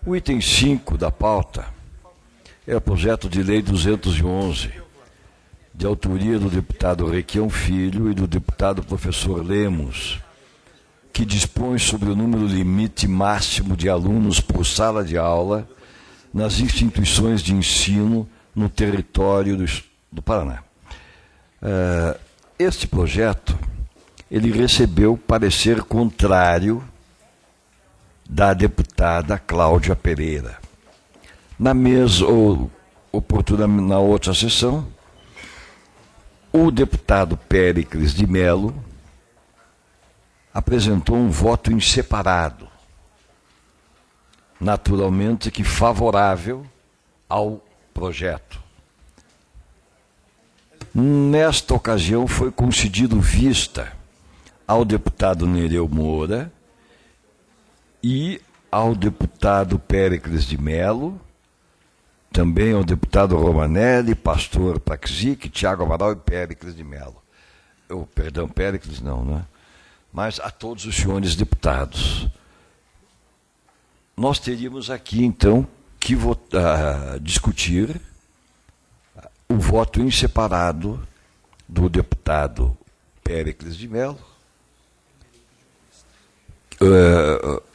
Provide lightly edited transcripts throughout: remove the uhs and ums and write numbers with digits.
O item 5 da pauta é o projeto de lei 211, de autoria do deputado Requião Filho e do deputado professor Lemos, que dispõe sobre o número limite máximo de alunos por sala de aula nas instituições de ensino no território do Paraná. Este projeto, ele recebeu parecer contrário da deputada Cláudia Pereira. Na mesa, ou oportuna na outra sessão, o deputado Péricles de Mello apresentou um voto em separado, naturalmente que favorável ao projeto. Nesta ocasião foi concedido vista ao deputado Nereu Moura e ao deputado Péricles de Mello, também ao deputado Romanelli, pastor Praxic, Tiago Amaral e Péricles de Mello. Perdão, Péricles não, né? Mas a todos os senhores deputados. Nós teríamos aqui, então, que discutir o voto em separado do deputado Péricles de Mello,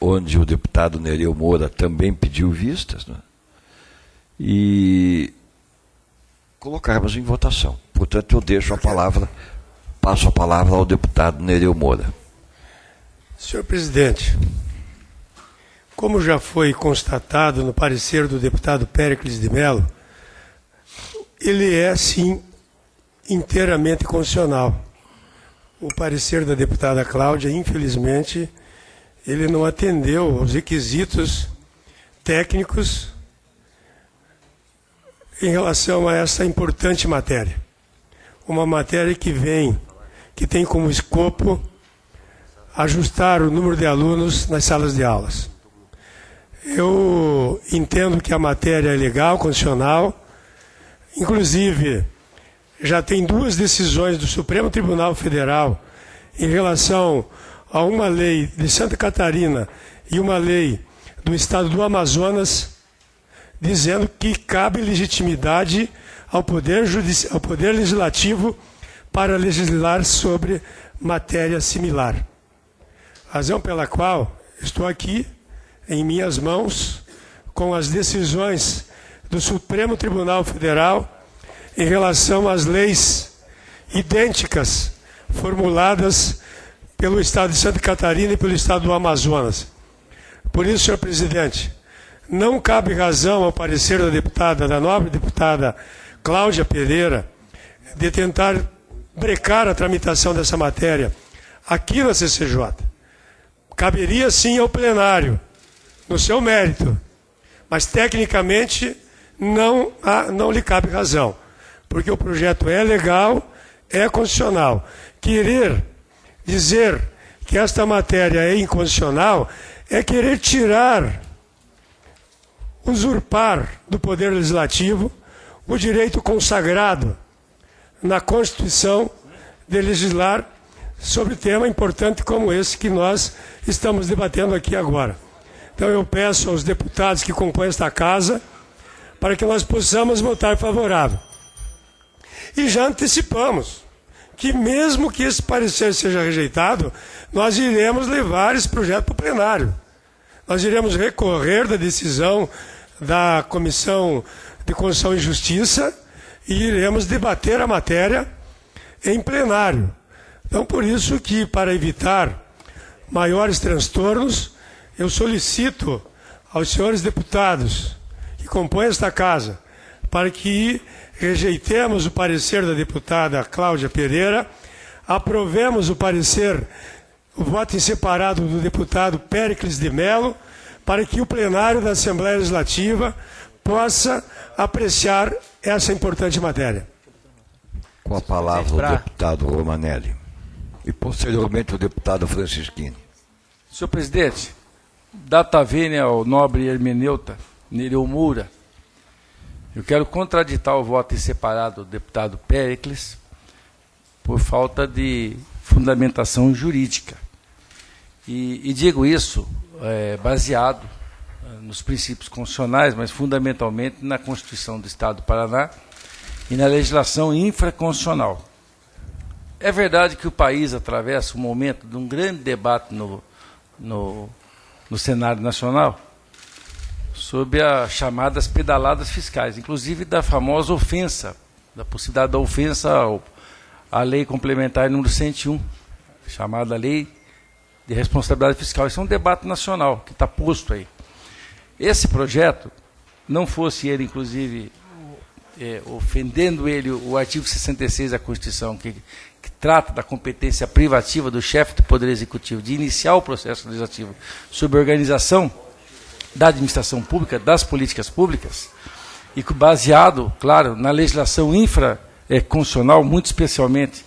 onde o deputado Nereu Moura também pediu vistas, né? E colocarmos em votação. Portanto, eu deixo a palavra, passo a palavra ao deputado Nereu Moura. Senhor presidente, como já foi constatado no parecer do deputado Péricles de Mello, ele é, sim, inteiramente constitucional. O parecer da deputada Cláudia, infelizmente, ele não atendeu aos requisitos técnicos em relação a essa importante matéria. Uma matéria que tem como escopo ajustar o número de alunos nas salas de aulas. Eu entendo que a matéria é legal, constitucional, inclusive já tem 2 decisões do Supremo Tribunal Federal em relação a uma lei de Santa Catarina e uma lei do estado do Amazonas, dizendo que cabe legitimidade ao Poder Legislativo para legislar sobre matéria similar. Razão pela qual estou aqui, em minhas mãos, com as decisões do Supremo Tribunal Federal em relação às leis idênticas formuladas pelo Estado de Santa Catarina e pelo Estado do Amazonas. Por isso, senhor presidente, não cabe razão ao parecer da nobre deputada Cláudia Pereira de tentar brecar a tramitação dessa matéria aqui na CCJ. Caberia sim ao plenário, no seu mérito, mas tecnicamente não lhe cabe razão, porque o projeto é legal, é constitucional. Querer dizer que esta matéria é inconstitucional é querer usurpar do Poder Legislativo o direito consagrado na Constituição de legislar sobre tema importante como esse que nós estamos debatendo aqui agora. Então eu peço aos deputados que compõem esta casa para que nós possamos votar favorável. E já antecipamos que mesmo que esse parecer seja rejeitado, nós iremos levar esse projeto para o plenário. Nós iremos recorrer da decisão da Comissão de Constituição e Justiça e iremos debater a matéria em plenário. Então, por isso que, para evitar maiores transtornos, eu solicito aos senhores deputados que compõem esta casa para que rejeitemos o parecer da deputada Cláudia Pereira, aprovemos o voto em separado do deputado Péricles de Mello, para que o plenário da Assembleia Legislativa possa apreciar essa importante matéria. Com a palavra o deputado Romanelli e posteriormente o deputado Francisquini. Senhor presidente, data vênia ao nobre hermeneuta Nereu Moura, eu quero contraditar o voto em separado do deputado Péricles por falta de fundamentação jurídica. E digo isso baseado nos princípios constitucionais, mas fundamentalmente na Constituição do Estado do Paraná e na legislação infraconstitucional. É verdade que o país atravessa um momento de um grande debate no cenário nacional sobre as chamadas pedaladas fiscais, inclusive da famosa ofensa, da possibilidade da ofensa à lei complementar número 101, chamada Lei de Responsabilidade Fiscal. Isso é um debate nacional que está posto aí. Esse projeto, não fosse ele, inclusive, ofendendo ele o artigo 66 da Constituição, que trata da competência privativa do chefe do Poder Executivo de iniciar o processo legislativo sobre a organização da administração pública, das políticas públicas, e baseado, claro, na legislação infraconstitucional, muito especialmente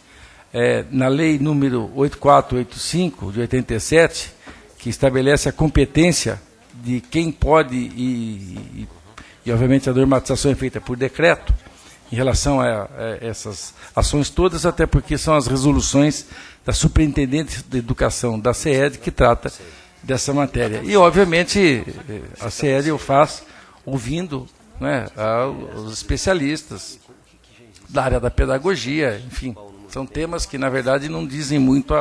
na Lei número 8485, de 87, que estabelece a competência de quem pode, e obviamente a normatização é feita por decreto, em relação a essas ações todas, até porque são as resoluções da Superintendente de Educação da CED que trata dessa matéria. E, obviamente, a CED eu faço ouvindo, né, os especialistas da área da pedagogia, enfim, são temas que, na verdade, não dizem muito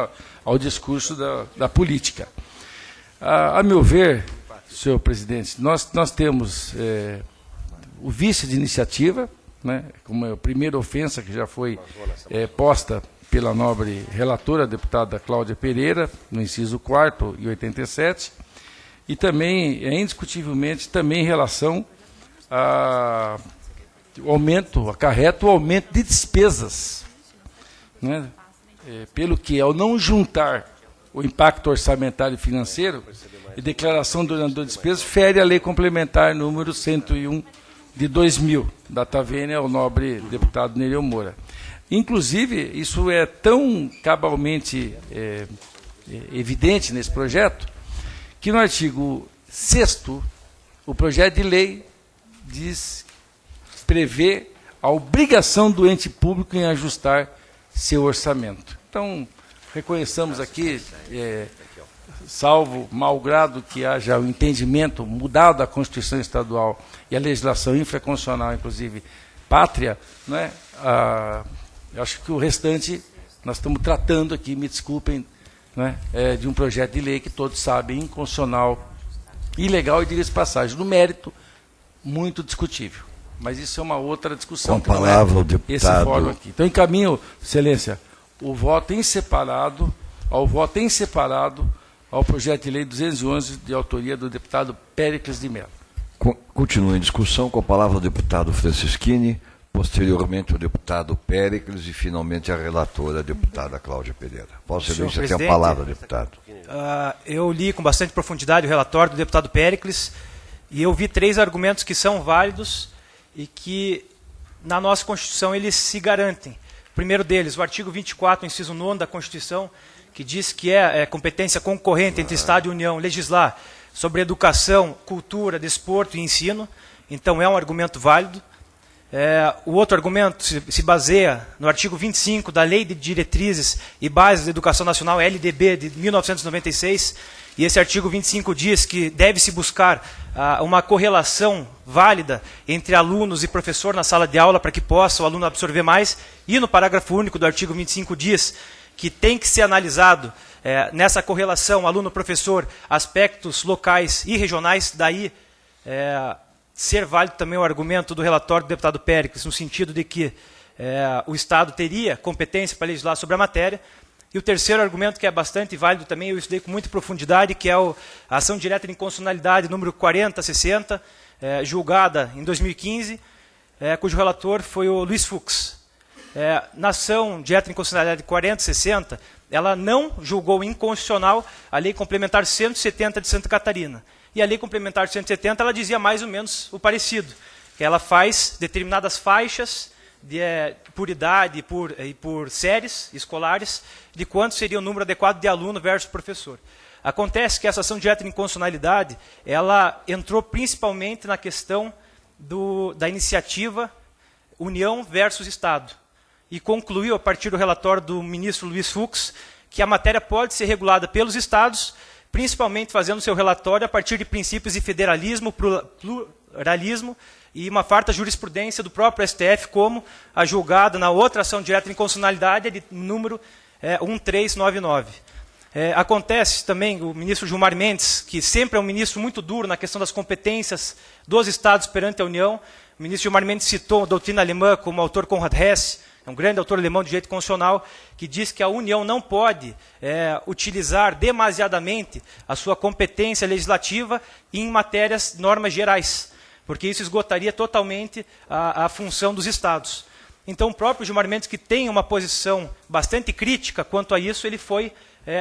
ao discurso da política. A meu ver, senhor presidente, nós temos o vice de iniciativa, né, como a primeira ofensa que já foi posta pela nobre relatora, a deputada Cláudia Pereira, no inciso 4º e 87, e também, indiscutivelmente, também em relação ao aumento, acarreta o aumento de despesas, né, pelo que, ao não juntar o impacto orçamentário e financeiro e declaração do orientador de despesas, fere a lei complementar número 101 de 2000, data vênia ao nobre deputado Nereu Moura. Inclusive, isso é tão cabalmente evidente nesse projeto, que no artigo 6º, o projeto de lei prevê a obrigação do ente público em ajustar seu orçamento. Então, reconheçamos aqui, salvo malgrado que haja o entendimento mudado da Constituição Estadual e a legislação infraconstitucional, inclusive pátria, né, eu acho que o restante nós estamos tratando aqui, me desculpem, né, de um projeto de lei que todos sabem, inconstitucional, ilegal e, diga-se de passagem, no mérito, muito discutível. Mas isso é uma outra discussão. Com a palavra, o deputado. Esse fórum aqui. Então, encaminho, Excelência, o voto em separado, ao projeto de lei 211, de autoria do deputado Péricles de Mello. Continua em discussão, com a palavra o deputado Francisquini, posteriormente o deputado Péricles e, finalmente, a relatora, a deputada Cláudia Pereira. Vossa Excelência tem a palavra, deputado. Eu li com bastante profundidade o relatório do deputado Péricles e eu vi 3 argumentos que são válidos e que, na nossa Constituição, eles se garantem. O primeiro deles, o artigo 24, inciso 9 da Constituição, que diz que é competência concorrente entre Estado e União legislar sobre educação, cultura, desporto e ensino. Então, é um argumento válido. O outro argumento se baseia no artigo 25 da Lei de Diretrizes e Bases da Educação Nacional, LDB, de 1996, e esse artigo 25 diz que deve-se buscar uma correlação válida entre alunos e professor na sala de aula para que possa o aluno absorver mais, e no parágrafo único do artigo 25 diz que tem que ser analisado nessa correlação aluno-professor aspectos locais e regionais, daí ser válido também o argumento do relatório do deputado Péricles, no sentido de que o Estado teria competência para legislar sobre a matéria. E o terceiro argumento, que é bastante válido também, eu estudei com muita profundidade, que é a ação direta de inconstitucionalidade número 4060, julgada em 2015, cujo relator foi o Luiz Fux. Na ação direta de inconstitucionalidade 4060, ela não julgou inconstitucional a Lei Complementar 170 de Santa Catarina. E a Lei Complementar 170, ela dizia mais ou menos o parecido, que ela faz determinadas faixas por idade e por séries escolares, de quanto seria o número adequado de aluno versus professor. Acontece que essa ação direta de inconstitucionalidade, ela entrou principalmente na questão da iniciativa União versus Estado, e concluiu, a partir do relatório do ministro Luiz Fux, que a matéria pode ser regulada pelos Estados, principalmente fazendo seu relatório a partir de princípios de federalismo, pluralismo e uma farta jurisprudência do próprio STF, como a julgada na outra ação direta de inconstitucionalidade de número 1399. Acontece também, o ministro Gilmar Mendes, que sempre é um ministro muito duro na questão das competências dos Estados perante a União. O ministro Gilmar Mendes citou a doutrina alemã como o autor Konrad Hess, um grande autor alemão de direito constitucional, que diz que a União não pode utilizar demasiadamente a sua competência legislativa em matérias, normas gerais, porque isso esgotaria totalmente a função dos Estados. Então, o próprio Gilmar Mendes, que tem uma posição bastante crítica quanto a isso, ele foi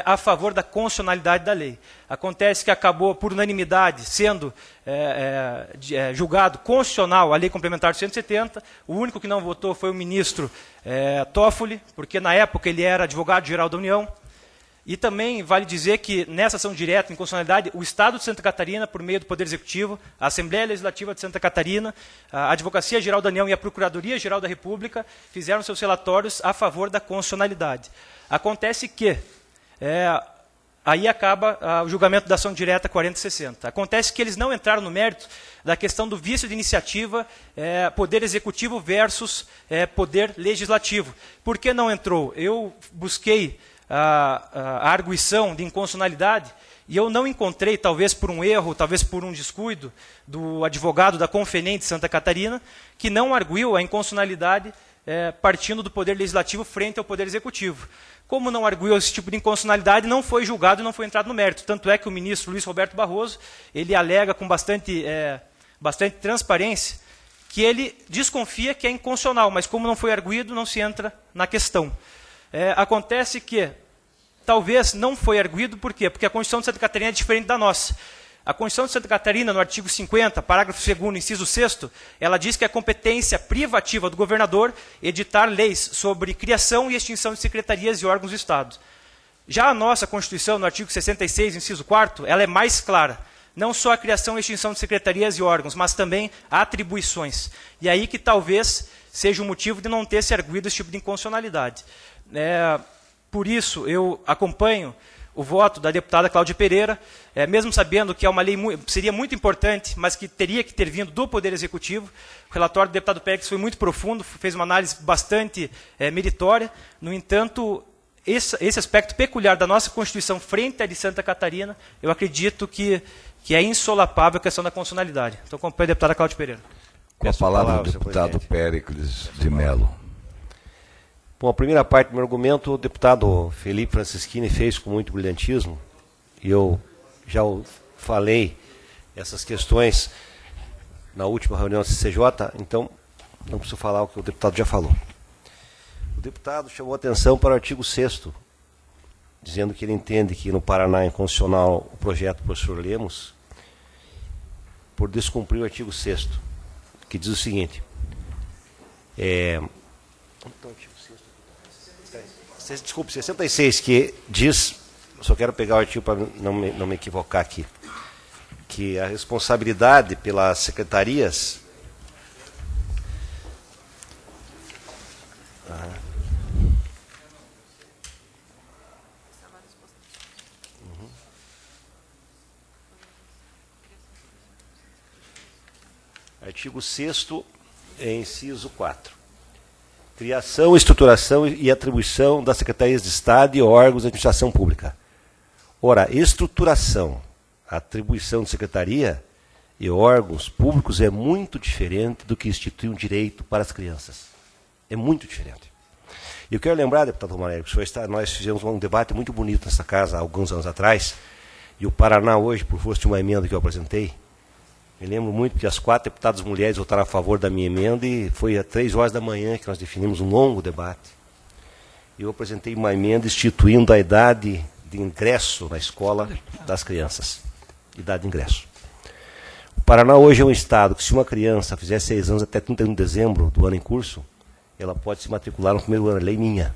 a favor da constitucionalidade da lei. Acontece que acabou, por unanimidade, sendo julgado constitucional a Lei Complementar 170. O único que não votou foi o ministro Toffoli, porque na época ele era advogado-geral da União. E também vale dizer que, nessa ação direta em constitucionalidade, o Estado de Santa Catarina, por meio do Poder Executivo, a Assembleia Legislativa de Santa Catarina, a Advocacia Geral da União e a Procuradoria Geral da República fizeram seus relatórios a favor da constitucionalidade. Acontece que aí acaba o julgamento da ação direta 4060. Acontece que eles não entraram no mérito da questão do vício de iniciativa, poder executivo versus poder legislativo. Por que não entrou? Eu busquei a arguição de inconstitucionalidade e eu não encontrei, talvez por um erro, talvez por um descuido do advogado da Confenem de Santa Catarina, que não arguiu a inconstitucionalidade partindo do poder legislativo frente ao poder executivo. Como não arguiu esse tipo de inconstitucionalidade, não foi julgado e não foi entrado no mérito. Tanto é que o ministro Luiz Roberto Barroso, ele alega com bastante transparência que ele desconfia que é inconstitucional, mas como não foi arguido, não se entra na questão. Acontece que talvez não foi arguido, por quê? Porque a Constituição de Santa Catarina é diferente da nossa. A Constituição de Santa Catarina, no artigo 50, parágrafo 2º, inciso 6º, ela diz que é competência privativa do governador editar leis sobre criação e extinção de secretarias e órgãos do Estado. Já a nossa Constituição, no artigo 66, inciso 4º, ela é mais clara. Não só a criação e extinção de secretarias e órgãos, mas também atribuições. E aí que talvez seja o motivo de não ter se arguido esse tipo de inconstitucionalidade. Por isso, eu acompanho o voto da deputada Cláudia Pereira, mesmo sabendo que é uma lei seria muito importante, mas que teria que ter vindo do Poder Executivo. O relatório do deputado Pérez foi muito profundo, fez uma análise bastante meritória. No entanto, esse aspecto peculiar da nossa Constituição frente à de Santa Catarina, eu acredito que é insolapável a questão da constitucionalidade. Então, acompanho a deputada Cláudia Pereira. Com a palavra do deputado Péricles de Mello. Bom, a primeira parte do meu argumento, o deputado Felipe Francischini fez com muito brilhantismo, e eu já falei essas questões na última reunião da CCJ, então não preciso falar o que o deputado já falou. O deputado chamou atenção para o artigo 6º, dizendo que ele entende que no Paraná é inconstitucional o projeto do professor Lemos, por descumprir o artigo 6º, que diz o seguinte, desculpe, 66, que diz, só quero pegar o artigo para não me equivocar aqui, que a responsabilidade pelas secretarias artigo 6º, inciso 4. Criação, estruturação e atribuição das secretarias de Estado e órgãos de administração pública. Ora, estruturação, atribuição de secretaria e órgãos públicos é muito diferente do que instituir um direito para as crianças. É muito diferente. E eu quero lembrar, deputado Romanelli, que nós fizemos um debate muito bonito nessa casa há alguns anos atrás, e o Paraná hoje, por força de uma emenda que eu apresentei, me lembro muito que as 4 deputadas mulheres votaram a favor da minha emenda e foi às 3 horas da manhã que nós definimos um longo debate. Eu apresentei uma emenda instituindo a idade de ingresso na escola das crianças. Idade de ingresso. O Paraná hoje é um estado que, se uma criança fizer 6 anos até 31 de dezembro do ano em curso, ela pode se matricular no primeiro ano. É lei minha.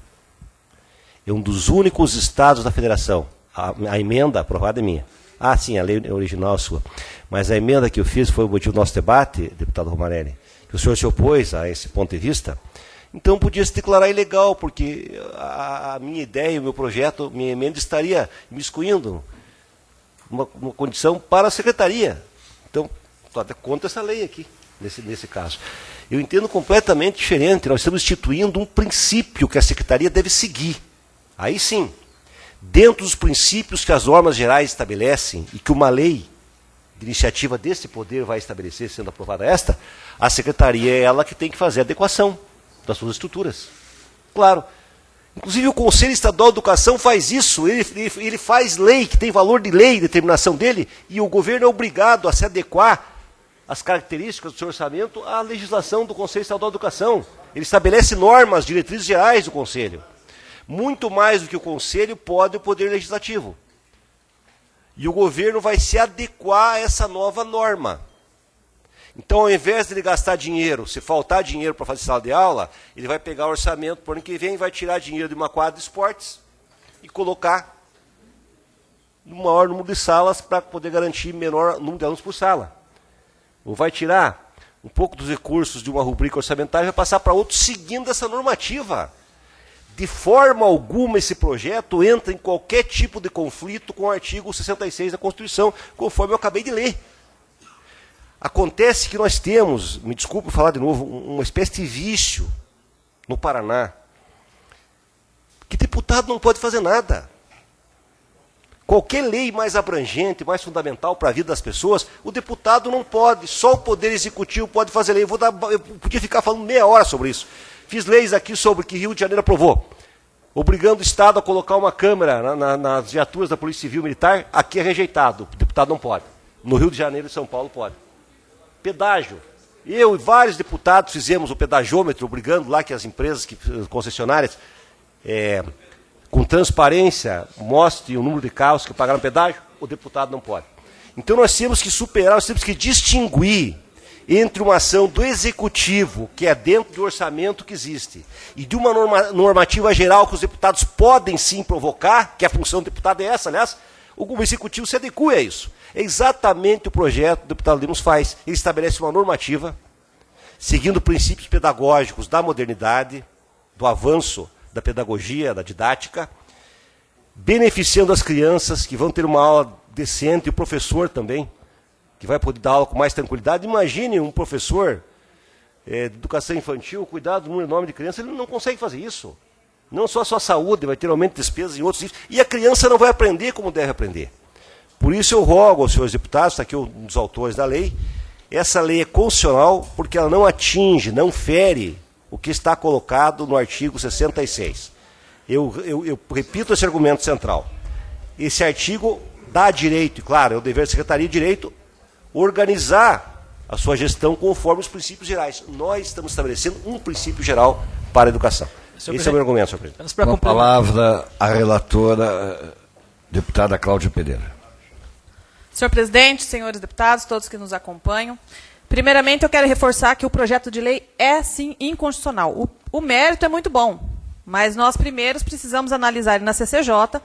É um dos únicos estados da federação. A emenda aprovada é minha. Ah, sim, a lei original é sua. Mas a emenda que eu fiz foi o motivo do nosso debate, deputado Romanelli, que o senhor se opôs a esse ponto de vista. Então podia se declarar ilegal, porque a minha ideia, o meu projeto, minha emenda estaria imiscuindo uma condição para a secretaria. Então, estou até contra essa lei aqui, nesse caso. Eu entendo completamente diferente. Nós estamos instituindo um princípio que a secretaria deve seguir. Aí sim, dentro dos princípios que as normas gerais estabelecem e que uma lei de iniciativa desse poder vai estabelecer, sendo aprovada esta, a secretaria é ela que tem que fazer a adequação das suas estruturas. Claro. Inclusive o Conselho Estadual de Educação faz isso, ele faz lei, que tem valor de lei, determinação dele, e o governo é obrigado a se adequar às características do seu orçamento à legislação do Conselho Estadual de Educação. Ele estabelece normas, diretrizes gerais do Conselho. Muito mais do que o Conselho pode o Poder Legislativo. E o governo vai se adequar a essa nova norma. Então, ao invés de ele gastar dinheiro, se faltar dinheiro para fazer sala de aula, ele vai pegar o orçamento para o ano que vem, vai tirar dinheiro de uma quadra de esportes e colocar no maior número de salas para poder garantir menor número de alunos por sala. Ou vai tirar um pouco dos recursos de uma rubrica orçamentária e vai passar para outro seguindo essa normativa. De forma alguma esse projeto entra em qualquer tipo de conflito com o artigo 66 da Constituição, conforme eu acabei de ler. Acontece que nós temos, me desculpe falar de novo, uma espécie de vício no Paraná, que deputado não pode fazer nada. Qualquer lei mais abrangente, mais fundamental para a vida das pessoas, o deputado não pode, só o Poder Executivo pode fazer lei. Eu podia ficar falando meia hora sobre isso. Fiz leis aqui sobre que Rio de Janeiro aprovou, obrigando o Estado a colocar uma câmera nas viaturas da Polícia Civil Militar. Aqui é rejeitado, o deputado não pode. No Rio de Janeiro e São Paulo pode. Pedágio. Eu e vários deputados fizemos o pedagiômetro, obrigando lá que as empresas, concessionárias, com transparência, mostrem o número de carros que pagaram pedágio. O deputado não pode. Então nós temos que superar, nós temos que distinguir entre uma ação do Executivo, que é dentro do orçamento que existe, e de uma normativa geral que os deputados podem sim provocar, que a função do deputado é essa, aliás, o Executivo se adequa a isso. É exatamente o projeto que o deputado Lemos faz. Ele estabelece uma normativa, seguindo princípios pedagógicos da modernidade, do avanço da pedagogia, da didática, beneficiando as crianças que vão ter uma aula decente, e o professor também, que vai poder dar aula com mais tranquilidade. Imagine um professor de educação infantil, cuidado do número enorme de crianças, ele não consegue fazer isso. Não só a sua saúde, vai ter aumento de despesas em outros níveis, e a criança não vai aprender como deve aprender. Por isso eu rogo aos senhores deputados, está aqui um dos autores da lei, essa lei é constitucional porque ela não atinge, não fere o que está colocado no artigo 66. Eu repito esse argumento central. Esse artigo dá direito, e claro, é o dever da Secretaria de Direito, organizar a sua gestão conforme os princípios gerais. Nós estamos estabelecendo um princípio geral para a educação. Esse é o meu argumento, senhor presidente. Com a palavra, a relatora, deputada Cláudia Pereira. Senhor presidente, senhores deputados, todos que nos acompanham. Primeiramente, eu quero reforçar que o projeto de lei é, sim, inconstitucional. O mérito é muito bom, mas nós primeiros precisamos analisar ele na CCJ.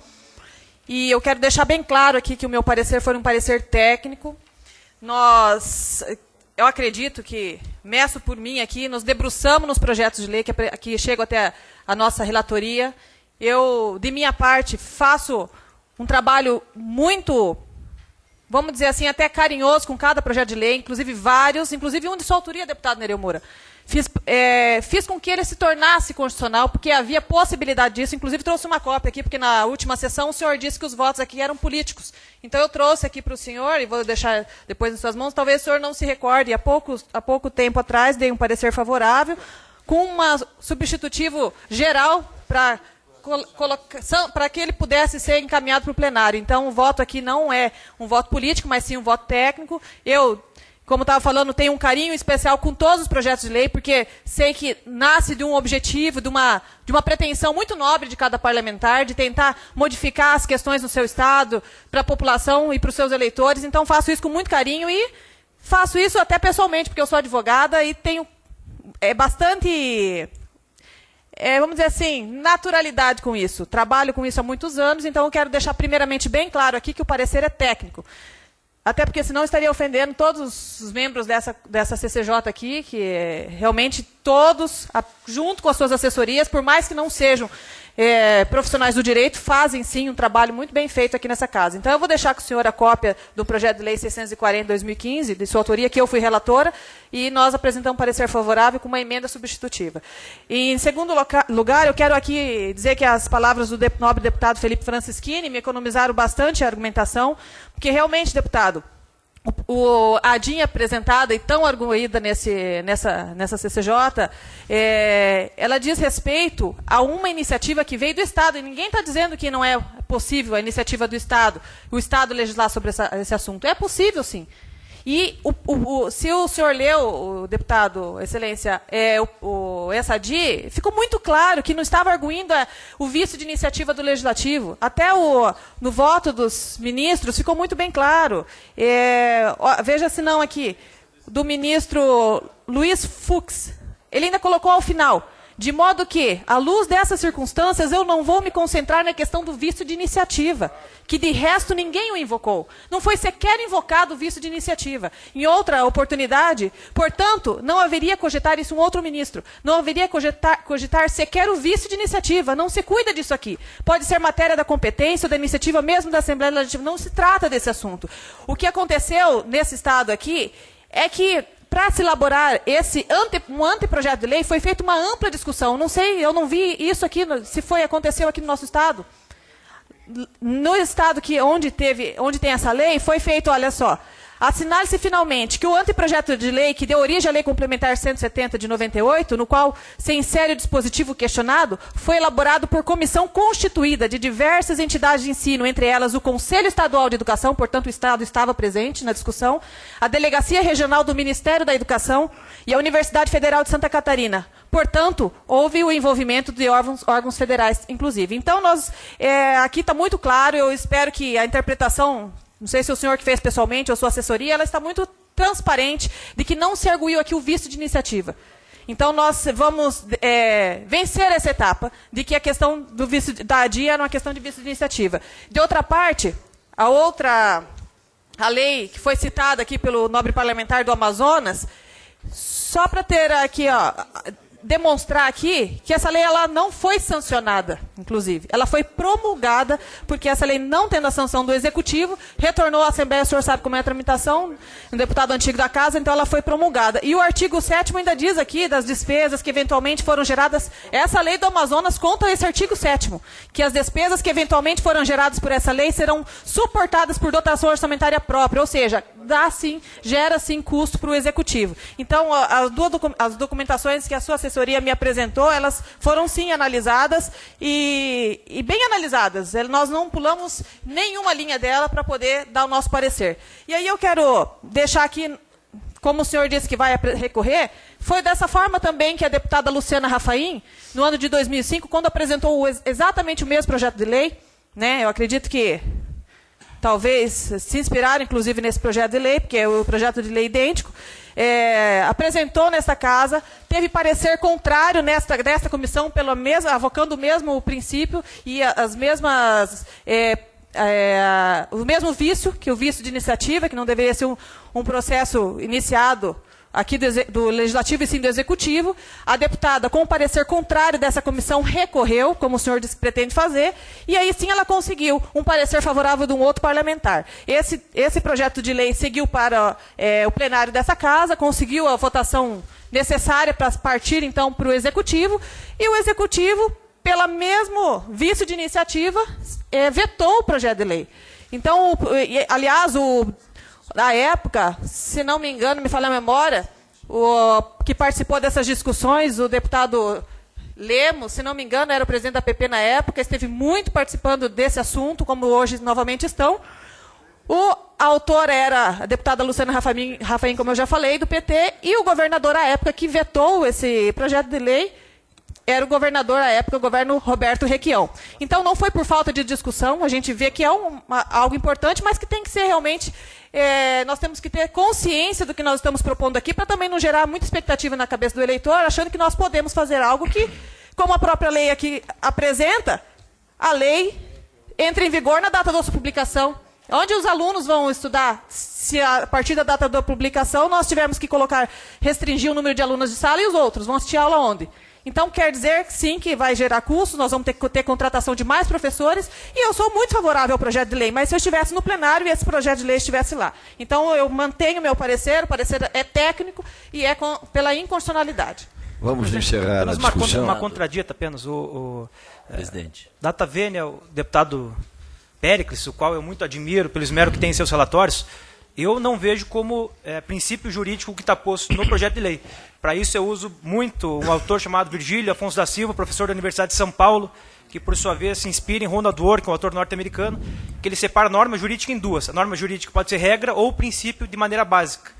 E eu quero deixar bem claro aqui que o meu parecer foi um parecer técnico. Eu acredito que, meço por mim aqui, nos debruçamos nos projetos de lei que chegam até a nossa relatoria. Eu, de minha parte, faço um trabalho muito, vamos dizer assim, até carinhoso com cada projeto de lei, inclusive vários, inclusive um de sua autoria, deputado Nereu Moura. Fiz com que ele se tornasse constitucional, porque havia possibilidade disso. Inclusive, trouxe uma cópia aqui, porque na última sessão o senhor disse que os votos aqui eram políticos. Então, eu trouxe aqui para o senhor, e vou deixar depois em suas mãos. Talvez o senhor não se recorde, há pouco tempo atrás, dei um parecer favorável, com um substitutivo geral para que ele pudesse ser encaminhado para o plenário. Então, o voto aqui não é um voto político, mas sim um voto técnico. Eu, como estava falando, tenho um carinho especial com todos os projetos de lei, porque sei que nasce de um objetivo, de uma pretensão muito nobre de cada parlamentar, de tentar modificar as questões no seu Estado, para a população e para os seus eleitores. Então, faço isso com muito carinho e faço isso até pessoalmente, porque eu sou advogada e tenho bastante, vamos dizer assim, naturalidade com isso. Trabalho com isso há muitos anos, então eu quero deixar primeiramente bem claro aqui que o parecer é técnico. Até porque senão estaria ofendendo todos os membros dessa CCJ aqui, que realmente todos, junto com as suas assessorias, por mais que não sejam profissionais do direito fazem, sim, um trabalho muito bem feito aqui nessa casa. Então, eu vou deixar com o senhor a cópia do projeto de lei 640 de 2015, de sua autoria, que eu fui relatora, e nós apresentamos parecer favorável com uma emenda substitutiva. E, em segundo lugar, eu quero aqui dizer que as palavras do nobre deputado Felipe Francischini me economizaram bastante a argumentação, porque, realmente, deputado, a ADIM apresentada e tão arguída nessa CCJ, ela diz respeito a uma iniciativa que veio do Estado, e ninguém está dizendo que não é possível a iniciativa do Estado, o Estado legislar sobre esse assunto. É possível, sim. E se o senhor leu, o deputado, excelência, essa ADI, ficou muito claro que não estava arguindo o vício de iniciativa do Legislativo. Até no voto dos ministros ficou muito bem claro. Veja se não aqui, do ministro Luiz Fux. Ele ainda colocou ao final, de modo que, à luz dessas circunstâncias, eu não vou me concentrar na questão do vício de iniciativa, que de resto ninguém o invocou. Não foi sequer invocado o vício de iniciativa. Em outra oportunidade, portanto, não haveria cogitar isso um outro ministro. Não haveria cogitar sequer o vício de iniciativa. Não se cuida disso aqui. Pode ser matéria da competência ou da iniciativa mesmo da Assembleia Legislativa. Não se trata desse assunto. O que aconteceu nesse estado aqui é que, para se elaborar um anteprojeto de lei, foi feita uma ampla discussão. Não sei, eu não vi isso aqui, se aconteceu aqui no nosso estado. No estado onde tem essa lei, foi feito, olha só, assinale-se finalmente que o anteprojeto de lei que deu origem à Lei Complementar 170 de 98, no qual se insere o dispositivo questionado, foi elaborado por comissão constituída de diversas entidades de ensino, entre elas o Conselho Estadual de Educação, portanto o Estado estava presente na discussão, a Delegacia Regional do Ministério da Educação e a Universidade Federal de Santa Catarina. Portanto, houve o envolvimento de órgãos federais, inclusive. Então, aqui está muito claro, eu espero que a interpretação, não sei se o senhor que fez pessoalmente ou sua assessoria, ela está muito transparente de que não se arguiu aqui o vício de iniciativa. Então, nós vamos vencer essa etapa de que a questão do vício da ADI era uma questão de vício de iniciativa. De outra parte, a lei que foi citada aqui pelo nobre parlamentar do Amazonas, só para ter aqui, demonstrar aqui que essa lei ela não foi sancionada, inclusive. Ela foi promulgada, porque essa lei, não tendo a sanção do Executivo, retornou à Assembleia, o senhor sabe como é a tramitação, um deputado antigo da Casa, então ela foi promulgada. E o artigo 7º ainda diz aqui das despesas que eventualmente foram geradas, essa lei do Amazonas conta esse artigo 7º, que as despesas que eventualmente foram geradas por essa lei serão suportadas por dotação orçamentária própria, ou seja, gera sim custo para o Executivo. Então, as documentações que a sua assessoria me apresentou, elas foram sim analisadas e bem analisadas. Nós não pulamos nenhuma linha dela para poder dar o nosso parecer. E aí eu quero deixar aqui, como o senhor disse que vai recorrer, foi dessa forma também que a deputada Luciana Rafaim, no ano de 2005, quando apresentou exatamente o mesmo projeto de lei, né, eu acredito que talvez se inspiraram, inclusive, nesse projeto de lei, porque é o projeto de lei idêntico, apresentou nesta casa, teve parecer contrário desta comissão, avocando o mesmo princípio e o mesmo vício, que o vício de iniciativa, que não deveria ser um processo iniciado aqui do Legislativo e sim do Executivo. A deputada, com o parecer contrário dessa comissão, recorreu, como o senhor disse que pretende fazer, e aí sim ela conseguiu um parecer favorável de um outro parlamentar. Esse projeto de lei seguiu para o plenário dessa casa, conseguiu a votação necessária para partir, então, para o Executivo, e o Executivo, pelo mesmo vício de iniciativa, vetou o projeto de lei. Então, aliás, na época, se não me engano, me falha a memória, que participou dessas discussões, o deputado Lemos, se não me engano, era o presidente da PP na época, esteve muito participando desse assunto, como hoje novamente estão. O autor era a deputada Luciana Rafaim, como eu já falei, do PT, e o governador à época que vetou esse projeto de lei era o governador à época, o governo Roberto Requião. Então, não foi por falta de discussão, a gente vê que é algo importante, mas que tem que ser realmente, nós temos que ter consciência do que nós estamos propondo aqui, para também não gerar muita expectativa na cabeça do eleitor, achando que nós podemos fazer algo que, como a própria lei aqui apresenta, a lei entra em vigor na data da sua publicação. Onde os alunos vão estudar, se a partir da data da publicação nós tivermos que restringir o número de alunos de sala, e os outros vão assistir a aula onde? Então, quer dizer, sim, que vai gerar custos, nós vamos ter contratação de mais professores, e eu sou muito favorável ao projeto de lei, mas se eu estivesse no plenário e esse projeto de lei estivesse lá. Então, eu mantenho o parecer é técnico e é pela inconstitucionalidade. Vamos encerrar a discussão. Uma contradita apenas. Presidente. Data vênia, o deputado Péricles, o qual eu muito admiro pelo esmero que tem em seus relatórios, eu não vejo como princípio jurídico que está posto no projeto de lei. Para isso eu uso muito um autor chamado Virgílio Afonso da Silva, professor da Universidade de São Paulo, que por sua vez se inspira em Ronald Dworkin, que é um autor norte-americano, que ele separa a norma jurídica em duas. A norma jurídica pode ser regra ou princípio de maneira básica.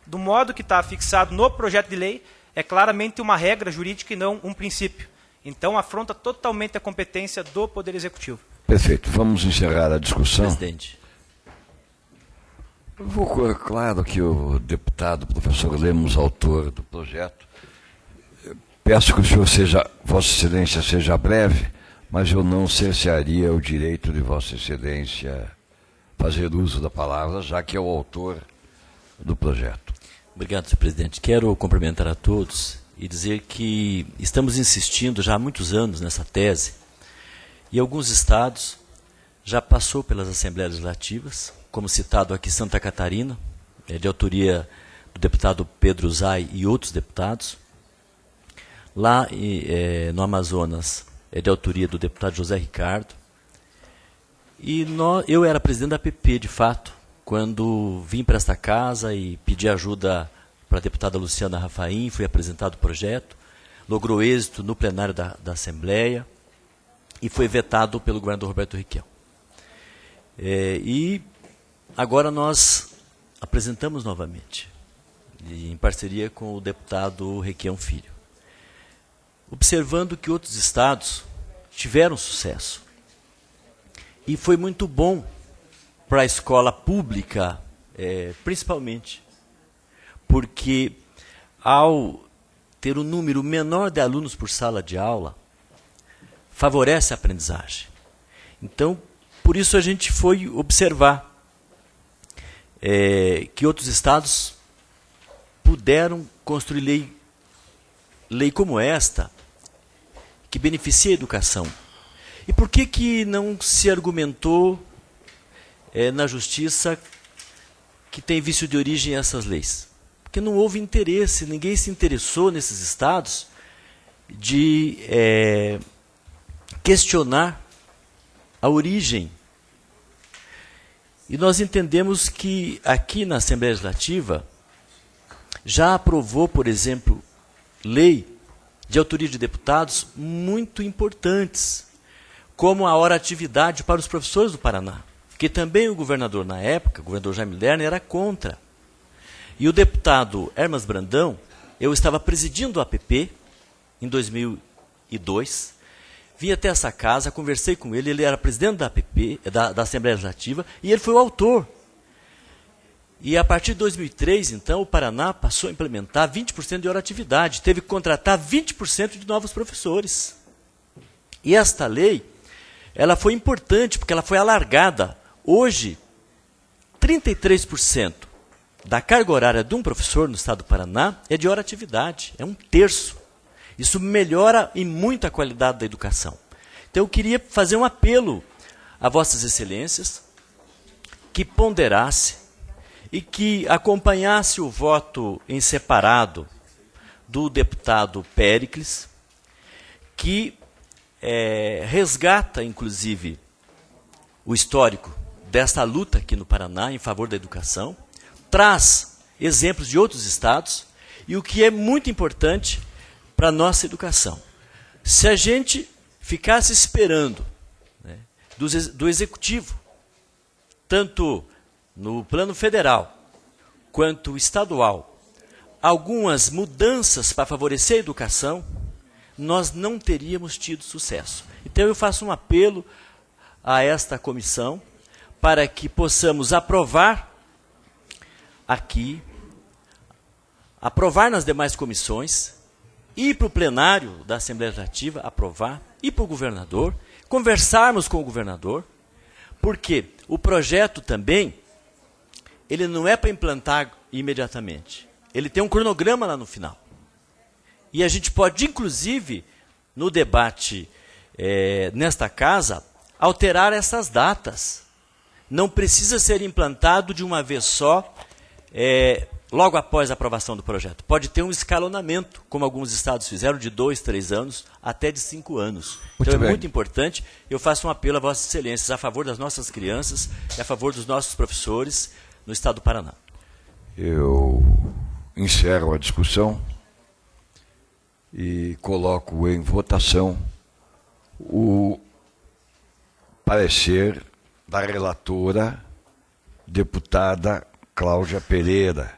Do modo que está fixado no projeto de lei, é claramente uma regra jurídica e não um princípio. Então afronta totalmente a competência do Poder Executivo. Perfeito. Vamos encerrar a discussão. Presidente. Claro que o deputado, professor Lemos, autor do projeto, peço que o senhor seja, Vossa Excelência, seja breve, mas eu não cercearia o direito de Vossa Excelência fazer uso da palavra, já que é o autor do projeto. Obrigado, senhor presidente. Quero cumprimentar a todos e dizer que estamos insistindo já há muitos anos nessa tese, e alguns estados já passou pelas Assembleias Legislativas, como citado aqui Santa Catarina, de autoria do deputado Pedro Zay e outros deputados. Lá no Amazonas, é de autoria do deputado José Ricardo. E eu era presidente da APP, de fato, quando vim para esta casa e pedi ajuda para a deputada Luciana Rafaim, foi apresentado o projeto, logrou êxito no plenário da Assembleia e foi vetado pelo governador Roberto Requião. E agora nós apresentamos novamente, em parceria com o deputado Requião Filho, observando que outros estados tiveram sucesso. E foi muito bom para a escola pública, principalmente, porque ao ter um número menor de alunos por sala de aula, favorece a aprendizagem. Então, por isso a gente foi observar que outros estados puderam construir lei como esta, que beneficia a educação. E por que não se argumentou na justiça que tem vício de origem essas leis? Porque não houve interesse, ninguém se interessou nesses estados de questionar a origem. E nós entendemos que aqui na Assembleia Legislativa já aprovou, por exemplo, lei de autoria de deputados muito importantes, como a hora-atividade para os professores do Paraná, que também o governador na época, o governador Jaime Lerner, era contra. E o deputado Hermas Brandão, eu estava presidindo a APP em 2002, vim até essa casa, conversei com ele, ele era presidente da APP, da Assembleia Legislativa, e ele foi o autor. E a partir de 2003, então, o Paraná passou a implementar 20% de hora-atividade, teve que contratar 20% de novos professores. E esta lei, ela foi importante, porque ela foi alargada. Hoje, 33% da carga horária de um professor no estado do Paraná é de hora-atividade, é 1/3. Isso melhora em muito a qualidade da educação. Então eu queria fazer um apelo a Vossas Excelências que ponderasse e que acompanhasse o voto em separado do deputado Péricles, que resgata, inclusive, o histórico desta luta aqui no Paraná em favor da educação, traz exemplos de outros estados e o que é muito importante para a nossa educação. Se a gente ficasse esperando, né, do Executivo, tanto no plano federal quanto estadual, algumas mudanças para favorecer a educação, nós não teríamos tido sucesso. Então eu faço um apelo a esta comissão para que possamos aprovar aqui, aprovar nas demais comissões, ir para o plenário da Assembleia Legislativa, aprovar, ir para o governador, conversarmos com o governador, porque o projeto também, ele não é para implantar imediatamente. Ele tem um cronograma lá no final. E a gente pode, inclusive, no debate nesta casa, alterar essas datas. Não precisa ser implantado de uma vez só, logo após a aprovação do projeto. Pode ter um escalonamento, como alguns estados fizeram, de 2, 3 anos, até de 5 anos. Então é muito importante. Eu faço um apelo a Vossas Excelências a favor das nossas crianças e a favor dos nossos professores no estado do Paraná. Eu encerro a discussão e coloco em votação o parecer da relatora, deputada Cláudia Pereira,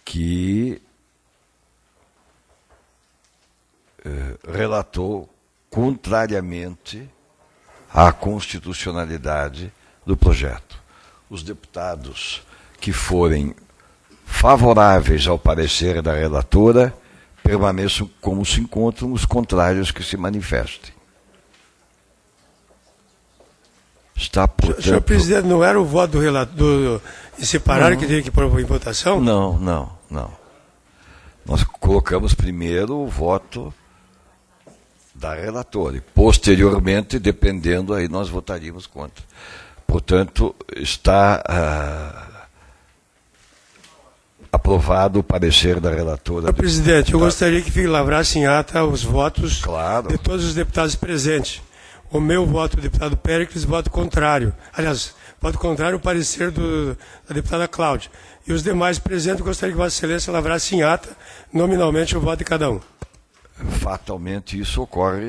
que relatou contrariamente à constitucionalidade do projeto. Os deputados que forem favoráveis ao parecer da relatora permaneçam como se encontram, os contrários que se manifestem. Está, portanto... Senhor presidente, não era o voto do relator em separar que teve que pôr em votação? Não. Nós colocamos primeiro o voto da relatora e, posteriormente, dependendo, aí nós votaríamos contra. Portanto, está aprovado o parecer da relatora. Senhor presidente, eu gostaria que lavrasse em ata os votos de todos os deputados presentes. O meu voto, o deputado Péricles, voto contrário. Aliás, voto contrário ao parecer da deputada Cláudia. E os demais presentes, gostaria que Vossa Excelência lavrasse em ata, nominalmente, o voto de cada um. Fatalmente, isso ocorre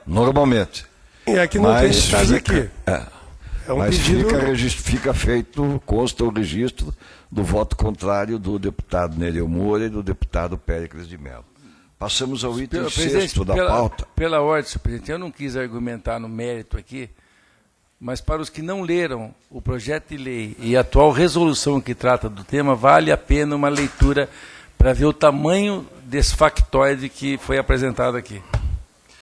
normalmente. E aqui não tem esse caso aqui. É um mas pedido... fica feito, consta o registro do voto contrário do deputado Nereu Moura e do deputado Péricles de Mello. Passamos ao item 6º da pauta. Pela ordem, senhor presidente, eu não quis argumentar no mérito aqui, mas para os que não leram o projeto de lei e a atual resolução que trata do tema, vale a pena uma leitura para ver o tamanho desse factoide que foi apresentado aqui.